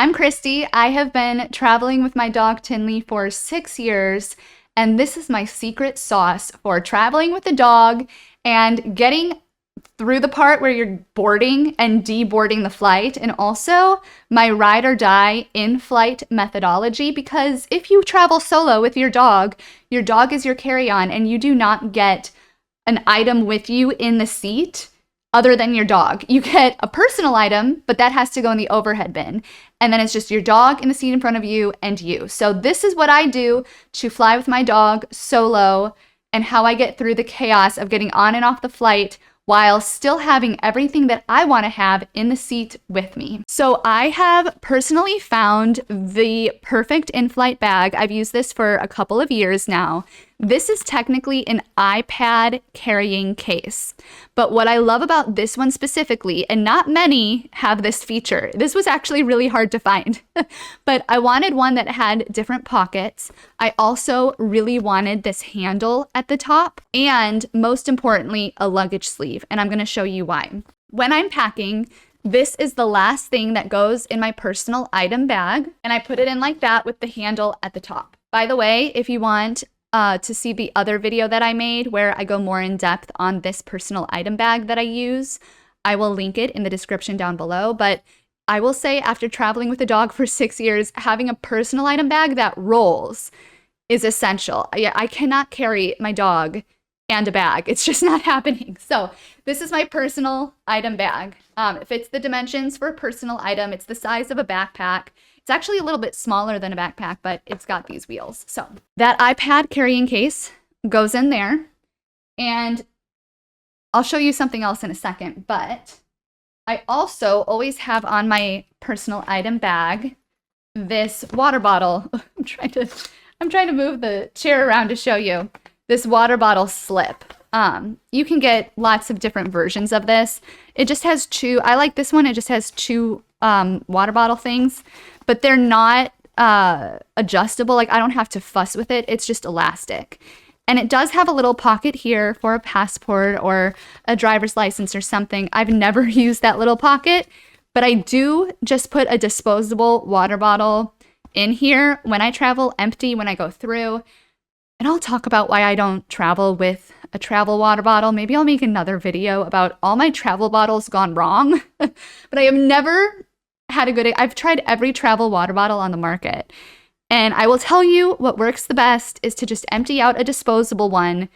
I'm Christy. I have been traveling with my dog Tinley for 6 years, and this is my secret sauce for traveling with a dog and getting through the part where you're boarding and deboarding the flight, and also my ride or die in-flight methodology, because if you travel solo with your dog is your carry-on, and you do not get an item with you in the seat other than your dog. You get a personal item, but that has to go in the overhead bin. And then it's just your dog in the seat in front of you and you. So this is what I do to fly with my dog solo, and how I get through the chaos of getting on and off the flight while still having everything that I want to have in the seat with me. So I have personally found the perfect in-flight bag. I've used this for a couple of years now. This is technically an iPad carrying case. But what I love about this one specifically, and not many have this feature, this was actually really hard to find, but I wanted one that had different pockets. I also really wanted this handle at the top, and most importantly, a luggage sleeve. And I'm going to show you why. When I'm packing, this is the last thing that goes in my personal item bag, and I put it in like that with the handle at the top. By the way, if you want to see the other video that I made where I go more in depth on this personal item bag that I use, I will link it in the description down below. But I will say, after traveling with a dog for 6 years, having a personal item bag that rolls is essential. I cannot carry my dog and a bag. It's just not happening. So this is my personal item bag. It fits the dimensions for a personal item. It's the size of a backpack. It's actually a little bit smaller than a backpack, but it's got these wheels. So that iPad carrying case goes in there, and I'll show you something else in a second, but I also always have on my personal item bag this water bottle. I'm trying to move the chair around to show you this water bottle slip. You can get lots of different versions of this. It just has two. I like this one. It just has two water bottle things, but they're not adjustable. Like, I don't have to fuss with it. It's just elastic. And it does have a little pocket here for a passport or a driver's license or something. I've never used that little pocket, but I do just put a disposable water bottle in here when I travel, empty when I go through. And I'll talk about why I don't travel with a travel water bottle. Maybe I'll make another video about all my travel bottles gone wrong. But I have never had a good... I've tried every travel water bottle on the market. And I will tell you, what works the best is to just empty out a disposable one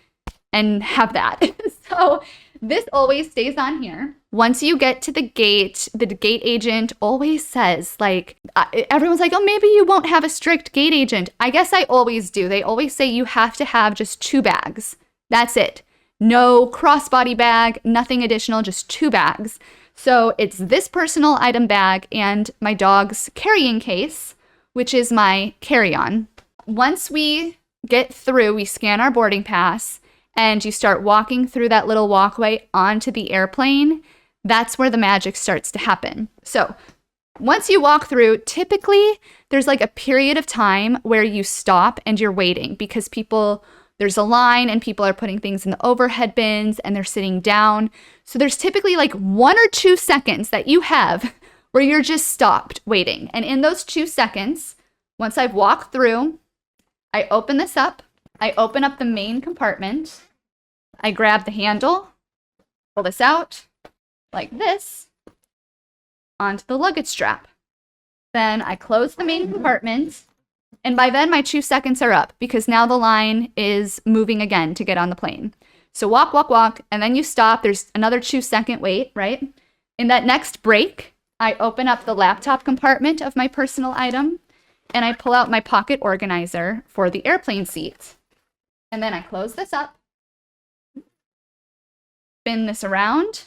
and have that. So this always stays on here. Once you get to the gate agent always says, like, everyone's like, oh, maybe you won't have a strict gate agent. I guess I always do. They always say you have to have just 2 bags. That's it. No crossbody bag, nothing additional, just 2 bags. So it's this personal item bag and my dog's carrying case, which is my carry-on. Once we get through, we scan our boarding pass, and you start walking through that little walkway onto the airplane. That's where the magic starts to happen. So once you walk through, typically there's like a period of time where you stop and you're waiting, because there's a line and people are putting things in the overhead bins and they're sitting down. So there's typically like 1 or 2 seconds that you have where you're just stopped waiting. And in those 2 seconds, once I've walked through, I open this up. I open up the main compartment. I grab the handle, pull this out like this onto the luggage strap. Then I close the main compartment, and by then my 2 seconds are up, because now the line is moving again to get on the plane. So walk, walk, walk, and then you stop. There's another 2-second wait, right? In that next break, I open up the laptop compartment of my personal item, and I pull out my pocket organizer for the airplane seat. And then I close this up, spin this around,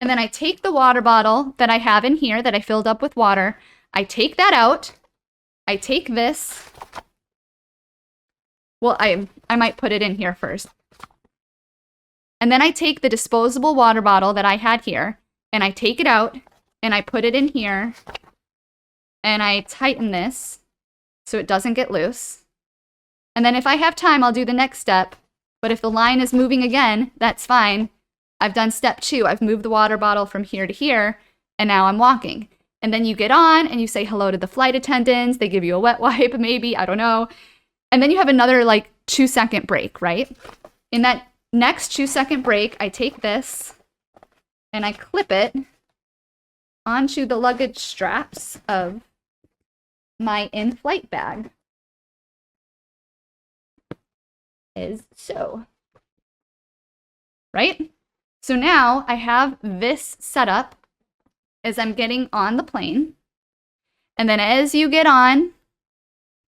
and then I take the water bottle that I have in here that I filled up with water. I take that out. I take this. Well, I might put it in here first. And then I take the disposable water bottle that I had here, and I take it out, and I put it in here, and I tighten this so it doesn't get loose. And then if I have time, I'll do the next step. But if the line is moving again, that's fine. I've done step 2. I've moved the water bottle from here to here, and now I'm walking. And then you get on and you say hello to the flight attendants. They give you a wet wipe, maybe, I don't know. And then you have another like 2-second break, right? In that next 2-second break, I take this and I clip it onto the luggage straps of my in-flight bag. Is so. Right? So now I have this set up as I'm getting on the plane. And then as you get on,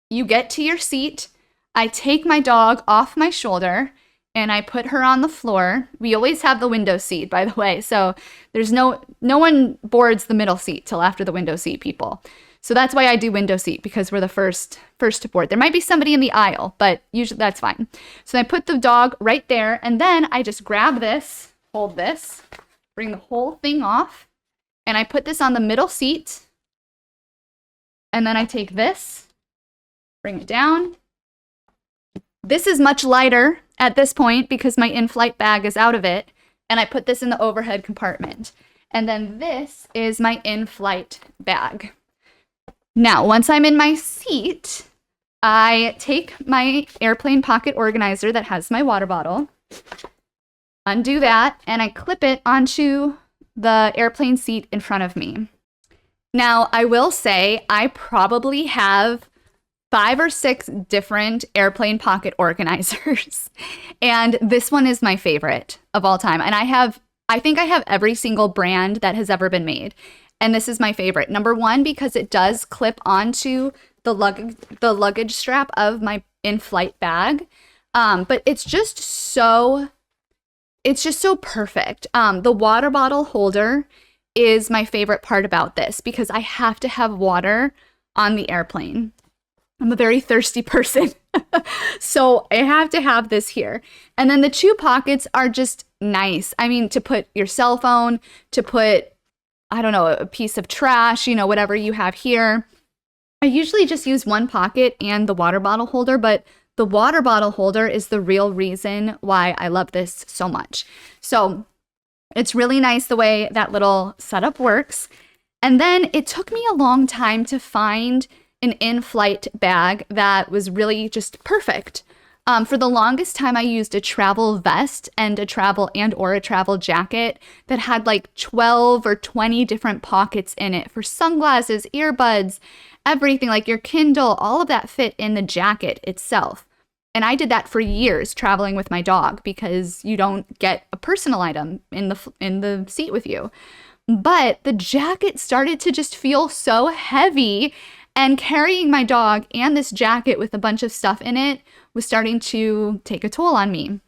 you get to your seat. I take my dog off my shoulder and I put her on the floor. We always have the window seat, by the way. So there's no one boards the middle seat till after the window seat people. So that's why I do window seat, because we're the first to board. There might be somebody in the aisle, but usually that's fine. So I put the dog right there, and then I just grab this, hold this, bring the whole thing off, and I put this on the middle seat. And then I take this, bring it down. This is much lighter at this point because my in-flight bag is out of it, and I put this in the overhead compartment. And then this is my in-flight bag. Now, once I'm in my seat, I take my airplane pocket organizer that has my water bottle, undo that, and I clip it onto the airplane seat in front of me. Now, I will say I probably have 5 or 6 different airplane pocket organizers, and this one is my favorite of all time. And I think I have every single brand that has ever been made. And this is my favorite. Number one, because it does clip onto the luggage strap of my in-flight bag. But it's just so perfect. The water bottle holder is my favorite part about this because I have to have water on the airplane. I'm a very thirsty person. So I have to have this here. And then the 2 pockets are just nice. I mean, to put your cell phone, to put, I don't know, a piece of trash, whatever you have here. I usually just use 1 pocket and the water bottle holder, but the water bottle holder is the real reason why I love this so much. So it's really nice the way that little setup works. And then it took me a long time to find an in-flight bag that was really just perfect. For the longest time, I used a travel vest and a travel jacket that had like 12 or 20 different pockets in it for sunglasses, earbuds, everything, like your Kindle, all of that fit in the jacket itself. And I did that for years traveling with my dog because you don't get a personal item in the seat with you. But the jacket started to just feel so heavy, and carrying my dog and this jacket with a bunch of stuff in it was starting to take a toll on me.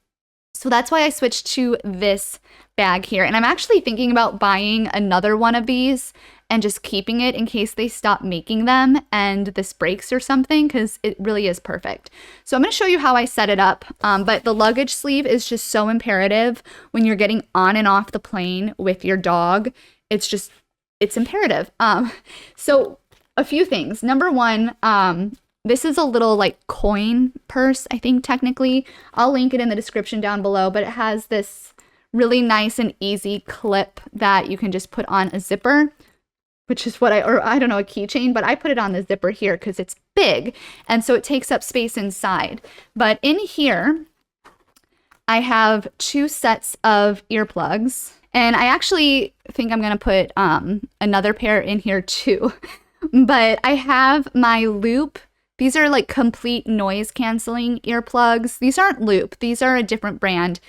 So that's why I switched to this bag here. And I'm actually thinking about buying another one of these and just keeping it in case they stop making them and this breaks or something, because it really is perfect. So I'm going to show you how I set it up. But the luggage sleeve is just so imperative when you're getting on and off the plane with your dog. It's imperative. So a few things. Number one, this is a little like coin purse, I think technically. I'll link it in the description down below, but it has this really nice and easy clip that you can just put on a zipper, which is what I don't know, a keychain, but I put it on the zipper here because it's big. And so it takes up space inside. But in here, I have 2 sets of earplugs. And I actually think I'm going to put another pair in here too. But I have my Loop. These are like complete noise canceling earplugs. These aren't Loop. These are a different brand.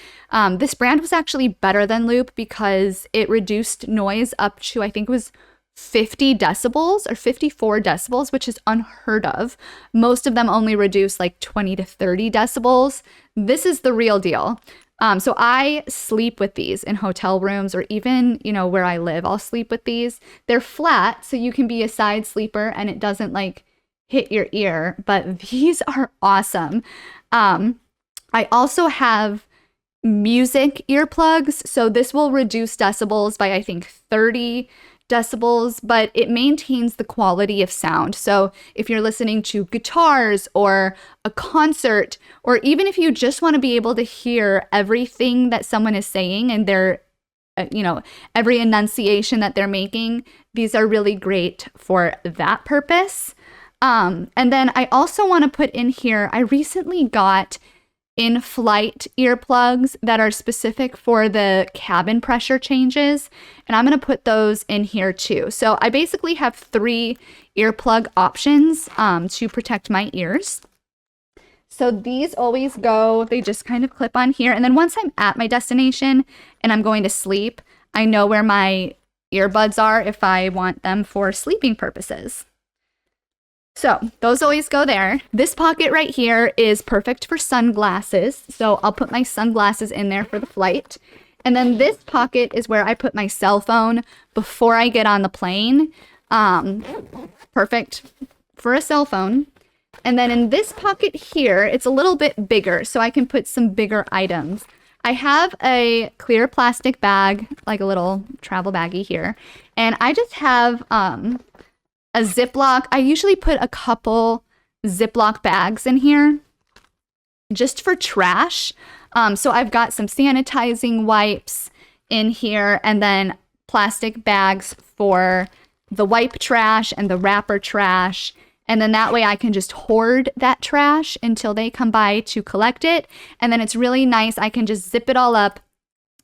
This brand was actually better than Loop because it reduced noise up to, I think it was 50 decibels or 54 decibels, which is unheard of. Most of them only reduce like 20 to 30 decibels. This is the real deal. So I sleep with these in hotel rooms or even, where I live, I'll sleep with these. They're flat, so you can be a side sleeper and it doesn't like hit your ear, but these are awesome. I also have music earplugs. So this will reduce decibels by, I think, 30 decibels, but it maintains the quality of sound. So if you're listening to guitars or a concert, or even if you just want to be able to hear everything that someone is saying and they're every enunciation that they're making. These are really great for that purpose. And then I also want to put in here, I recently got in-flight earplugs that are specific for the cabin pressure changes, and I'm going to put those in here too. So I basically have 3 earplug options to protect my ears. So these always go, they just kind of clip on here, and then once I'm at my destination and I'm going to sleep, I know where my earbuds are if I want them for sleeping purposes. So those always go there. This pocket right here is perfect for sunglasses. So I'll put my sunglasses in there for the flight. And then this pocket is where I put my cell phone before I get on the plane. Perfect for a cell phone. And then in this pocket here, it's a little bit bigger, so I can put some bigger items. I have a clear plastic bag, like a little travel baggie here. And I just have a Ziploc. I usually put a couple Ziploc bags in here just for trash. So I've got some sanitizing wipes in here, and then plastic bags for the wipe trash and the wrapper trash. And then that way I can just hoard that trash until they come by to collect it. And then it's really nice. I can just zip it all up,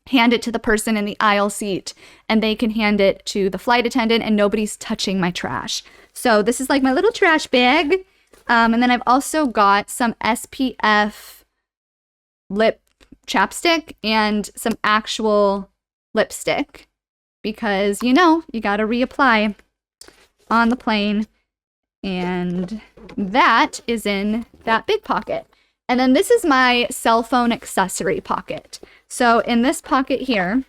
hand it to the person in the aisle seat, and they can hand it to the flight attendant, and nobody's touching my trash. So this is like my little trash bag. And then I've also got some SPF lip chapstick and some actual lipstick because, you got to reapply on the plane. And that is in that big pocket. And then this is my cell phone accessory pocket. So in this pocket here,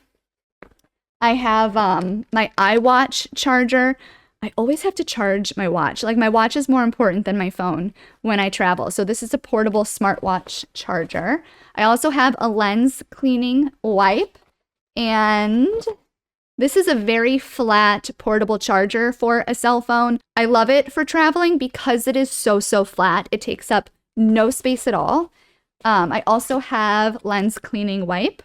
I have my iWatch charger. I always have to charge my watch. Like, my watch is more important than my phone when I travel. So this is a portable smartwatch charger. I also have a lens cleaning wipe, and this is a very flat portable charger for a cell phone. I love it for traveling because it is so flat. It takes up no space at all. I also have lens cleaning wipe.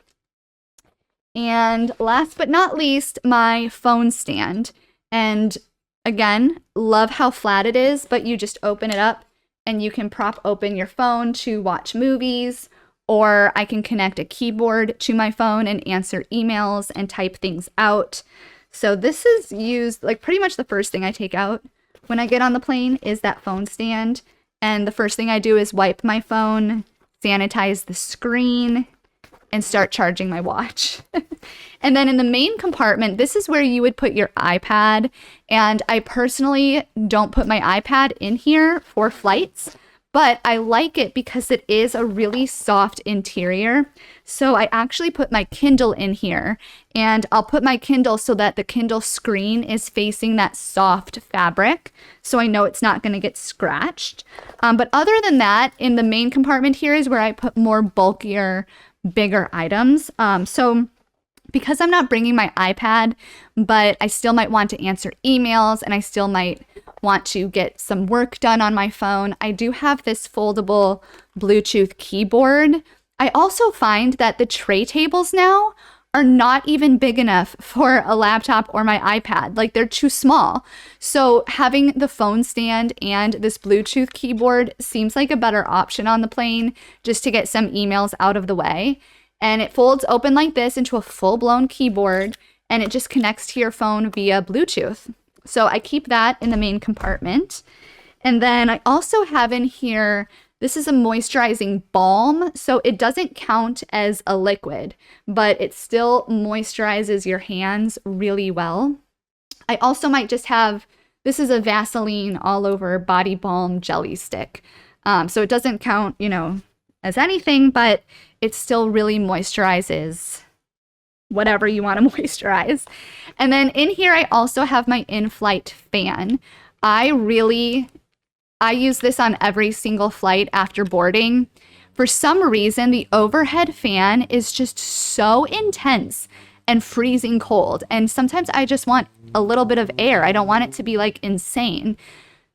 And last but not least, my phone stand. And again, love how flat it is, but you just open it up and you can prop open your phone to watch movies, or I can connect a keyboard to my phone and answer emails and type things out. So this is used, like, pretty much the first thing I take out when I get on the plane is that phone stand. And the first thing I do is wipe my phone, sanitize the screen, and start charging my watch. And then in the main compartment, this is where you would put your iPad. And I personally don't put my iPad in here for flights, but I like it because it is a really soft interior. So I actually put my Kindle in here, and I'll put my Kindle so that the Kindle screen is facing that soft fabric, so I know it's not going to get scratched. But other than that, in the main compartment here is where I put more bulkier, bigger items. So because I'm not bringing my iPad, but I still might want to answer emails, and I still might want to get some work done on my phone, I do have this foldable Bluetooth keyboard. I also find that the tray tables now are not even big enough for a laptop or my iPad. Like, they're too small. So having the phone stand and this Bluetooth keyboard seems like a better option on the plane, just to get some emails out of the way. And it folds open like this into a full-blown keyboard, and it just connects to your phone via Bluetooth. So I keep that in the main compartment. And then I also have in here, this is a moisturizing balm. So it doesn't count as a liquid, but it still moisturizes your hands really well. I also might just have, this is a Vaseline all over body balm jelly stick. So it doesn't count, as anything, but it still really moisturizes whatever you want to moisturize. And then in here, I also have my in-flight fan. I use this on every single flight after boarding. For some reason, the overhead fan is just so intense and freezing cold. And sometimes I just want a little bit of air. I don't want it to be like insane.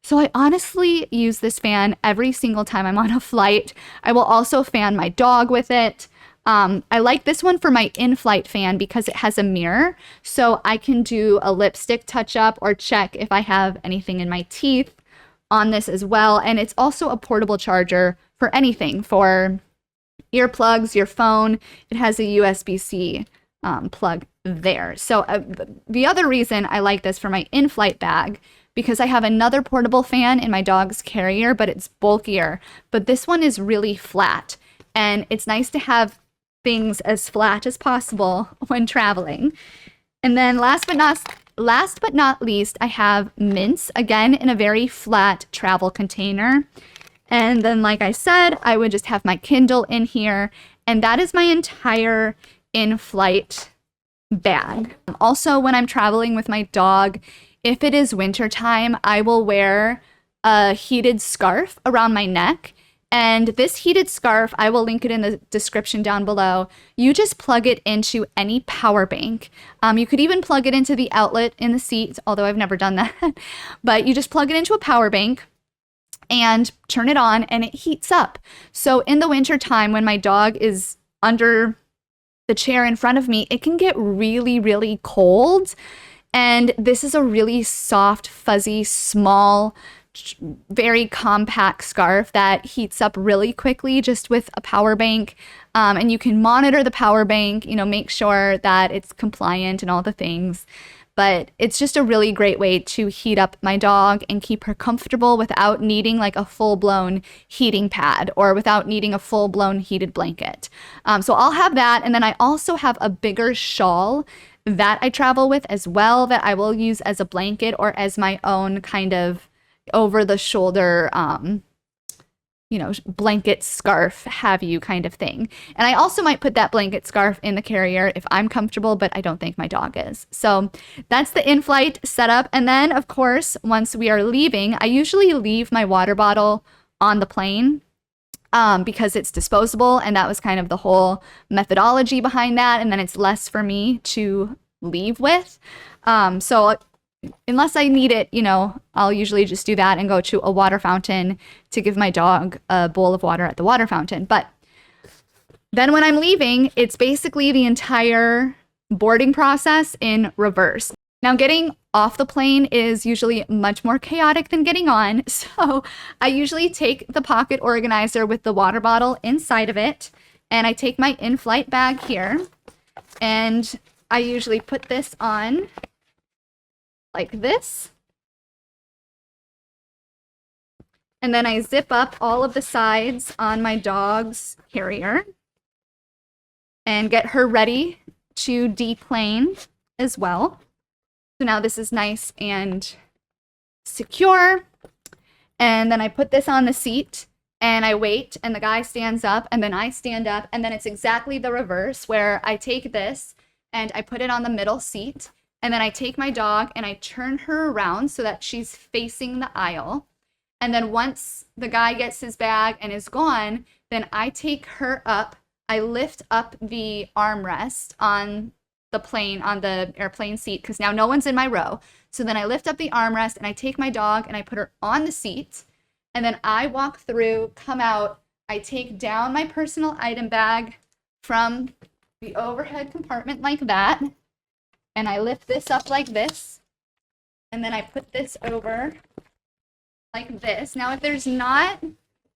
So I honestly use this fan every single time I'm on a flight. I will also fan my dog with it. I like this one for my in-flight fan because it has a mirror, so I can do a lipstick touch-up or check if I have anything in my teeth on this as well. And it's also a portable charger for anything, for earplugs, your phone. It has a USB-C plug there. So the other reason I like this for my in-flight bag, because I have another portable fan in my dog's carrier, but it's bulkier. But this one is really flat, and it's nice to have things as flat as possible when traveling. And then last but not least, I have mints, again in a very flat travel container. And then, like I said, I would just have my Kindle in here, and that is my entire in-flight bag. Also, when I'm traveling with my dog, if it is wintertime, I will wear a heated scarf around my neck. And this heated scarf, I will link it in the description down below. You just plug it into any power bank. You could even plug it into the outlet in the seat, although I've never done that. But you just plug it into a power bank and turn it on, and it heats up. So in the winter time, when my dog is under the chair in front of me, it can get really, really cold. And this is a really soft, fuzzy, small, very compact scarf that heats up really quickly just with a power bank. And you can monitor the power bank, make sure that it's compliant and all the things. But it's just a really great way to heat up my dog and keep her comfortable without needing like a full-blown heating pad or without needing a full-blown heated blanket. So I'll have that. And then I also have a bigger shawl that I travel with as well that I will use as a blanket or as my own kind of over-the-shoulder blanket, scarf, have you kind of thing. And I also might put that blanket scarf in the carrier if I'm comfortable, but I don't think my dog is. So that's the in-flight setup. And then, of course, once we are leaving, I usually leave my water bottle on the plane because it's disposable. And that was kind of the whole methodology behind that. And then it's less for me to leave with. So unless I need it, I'll usually just do that and go to a water fountain to give my dog a bowl of water at the water fountain. But then when I'm leaving, it's basically the entire boarding process in reverse. Now, getting off the plane is usually much more chaotic than getting on. So I usually take the pocket organizer with the water bottle inside of it, and I take my in-flight bag here, and I usually put this on like this. And then I zip up all of the sides on my dog's carrier and get her ready to deplane as well. So now this is nice and secure. And then I put this on the seat and I wait, and the guy stands up, and then I stand up, and then it's exactly the reverse where I take this and I put it on the middle seat. And then I take my dog and I turn her around so that she's facing the aisle. And then once the guy gets his bag and is gone, then I take her up. I lift up the armrest on the plane, on the airplane seat, because now no one's in my row. So then I lift up the armrest and I take my dog and I put her on the seat. And then I walk through, come out. I take down my personal item bag from the overhead compartment like that. And I lift this up like this, and then I put this over like this. Now, if there's not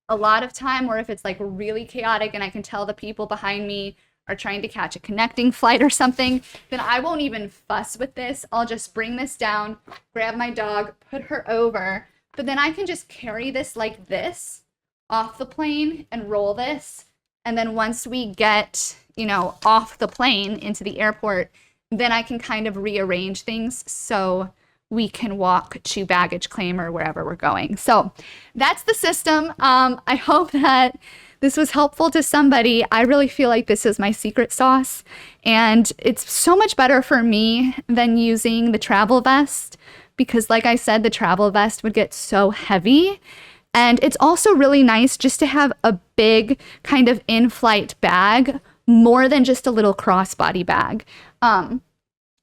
a lot of time, or if it's like really chaotic and I can tell the people behind me are trying to catch a connecting flight or something, then I won't even fuss with this. I'll just bring this down, grab my dog, put her over, but then I can just carry this like this off the plane and roll this. And then once we get, off the plane into the airport, then I can kind of rearrange things so we can walk to baggage claim or wherever we're going. So that's the system. I hope that this was helpful to somebody. I really feel like this is my secret sauce, and it's so much better for me than using the travel vest because, like I said, the travel vest would get so heavy. And it's also really nice just to have a big kind of in-flight bag more than just a little crossbody bag.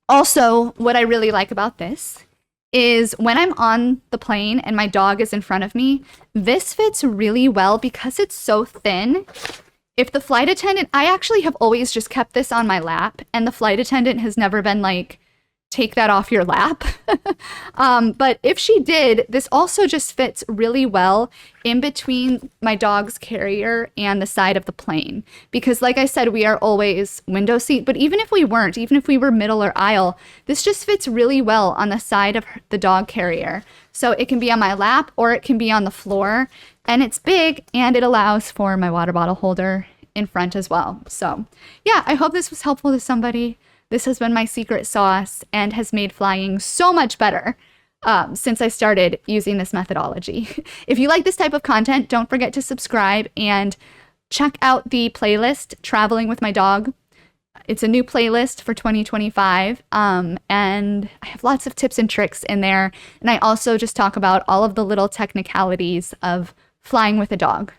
Also, what I really like about this is when I'm on the plane and my dog is in front of me, this fits really well because it's so thin. If the flight attendant, I actually have always just kept this on my lap, and the flight attendant has never been like, take that off your lap. But if she did, this also just fits really well in between my dog's carrier and the side of the plane. Because like I said, we are always window seat, but even if we weren't, even if we were middle or aisle, this just fits really well on the side of the dog carrier. So it can be on my lap or it can be on the floor, and it's big and it allows for my water bottle holder in front as well. So yeah, I hope this was helpful to somebody. This has been my secret sauce and has made flying so much better since I started using this methodology. If you like this type of content, don't forget to subscribe and check out the playlist, Traveling with My Dog. It's a new playlist for 2025, and I have lots of tips and tricks in there. And I also just talk about all of the little technicalities of flying with a dog.